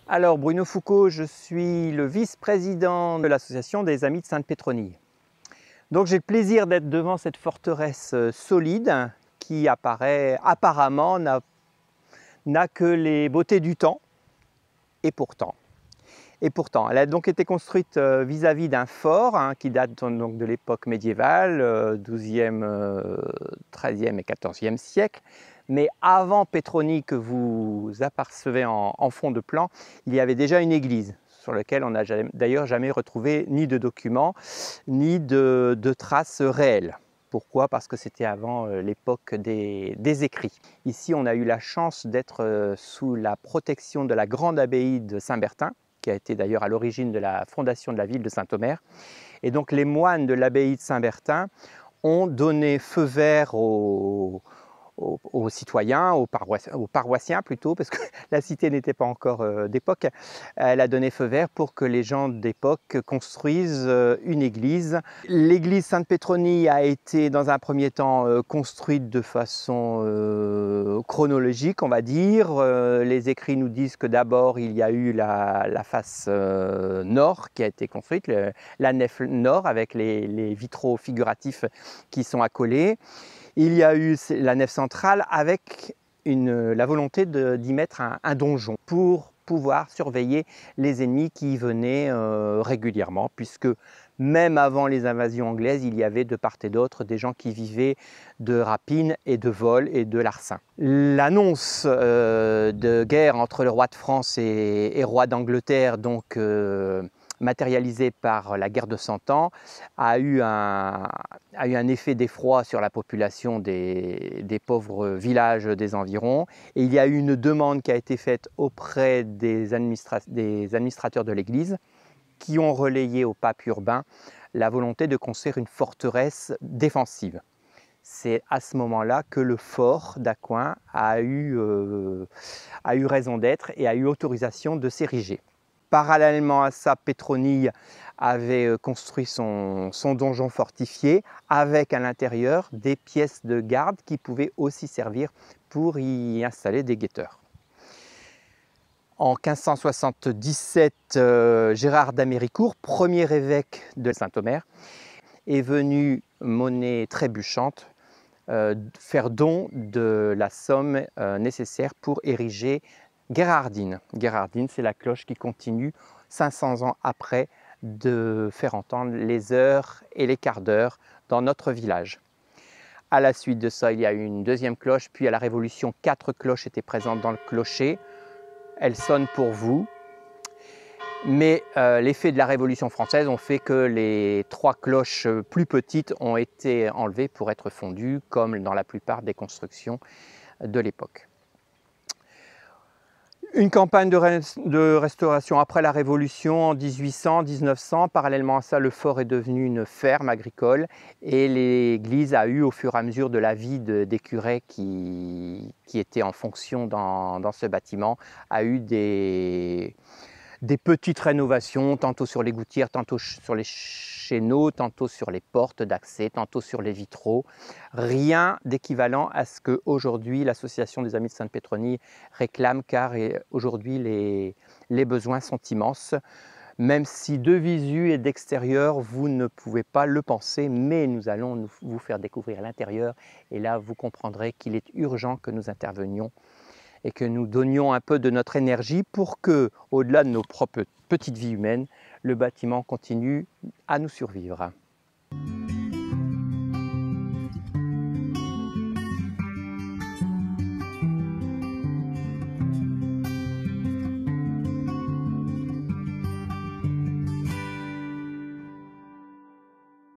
Alors Bruno Foucault, je suis le vice-président de l'association des Amis de Sainte-Pétronille. Donc j'ai le plaisir d'être devant cette forteresse solide qui apparemment n'a que les beautés du temps. Et pourtant, elle a donc été construite vis-à-vis d'un fort qui date donc de l'époque médiévale, XIIe, XIIIe et XIVe siècle. Mais avant Pétronille que vous apercevez en fond de plan, il y avait déjà une église sur laquelle on n'a d'ailleurs jamais retrouvé ni de documents, ni de traces réelles. Pourquoi? Parce que c'était avant l'époque des écrits. Ici, on a eu la chance d'être sous la protection de la grande abbaye de Saint-Bertin, qui a été d'ailleurs à l'origine de la fondation de la ville de Saint-Omer. Et donc les moines de l'abbaye de Saint-Bertin ont donné feu vert aux citoyens, aux paroissiens plutôt, parce que la cité n'était pas encore d'époque. Elle a donné feu vert pour que les gens d'époque construisent une église. L'église Sainte-Pétronille a été dans un premier temps construite de façon chronologique, on va dire. Les écrits nous disent que d'abord il y a eu la face nord qui a été construite, la nef nord avec les vitraux figuratifs qui sont accolés. Il y a eu la nef centrale avec la volonté d'y mettre un donjon pour pouvoir surveiller les ennemis qui y venaient régulièrement, puisque même avant les invasions anglaises, il y avait de part et d'autre des gens qui vivaient de rapines et de vols et de larcins. L'annonce de guerre entre le roi de France et roi d'Angleterre, donc matérialisée par la guerre de 100 ans, a eu un effet d'effroi sur la population des pauvres villages des environs. Et il y a eu une demande qui a été faite auprès des administrateurs de l'Église qui ont relayé au pape Urbain la volonté de construire une forteresse défensive. C'est à ce moment-là que le fort d'Accoin a eu raison d'être et a eu autorisation de s'ériger. Parallèlement à ça, Pétronille avait construit son donjon fortifié avec à l'intérieur des pièces de garde qui pouvaient aussi servir pour y installer des guetteurs. En 1577, Gérard d'Américourt, premier évêque de Saint-Omer, est venu, monnaie trébuchante, faire don de la somme nécessaire pour ériger Gérardine. Gérardine, c'est la cloche qui continue 500 ans après de faire entendre les heures et les quarts d'heure dans notre village. À la suite de ça, il y a eu une deuxième cloche, puis à la Révolution, 4 cloches étaient présentes dans le clocher. Elles sonnent pour vous. Mais l'effet de la Révolution française ont fait que les 3 cloches plus petites ont été enlevées pour être fondues, comme dans la plupart des constructions de l'époque. Une campagne de restauration après la Révolution en 1800-1900. Parallèlement à ça, le fort est devenu une ferme agricole et l'église a eu, au fur et à mesure de la vie des curés qui étaient en fonction dans ce bâtiment, a eu des petites rénovations, tantôt sur les gouttières, tantôt sur les chéneaux, tantôt sur les portes d'accès, tantôt sur les vitraux. Rien d'équivalent à ce qu'aujourd'hui l'association des Amis de Sainte-Pétronille réclame, car aujourd'hui les besoins sont immenses. Même si de visu et d'extérieur, vous ne pouvez pas le penser, mais nous allons vous faire découvrir l'intérieur et là vous comprendrez qu'il est urgent que nous intervenions et que nous donnions un peu de notre énergie pour que, au-delà de nos propres petites vies humaines, le bâtiment continue à nous survivre.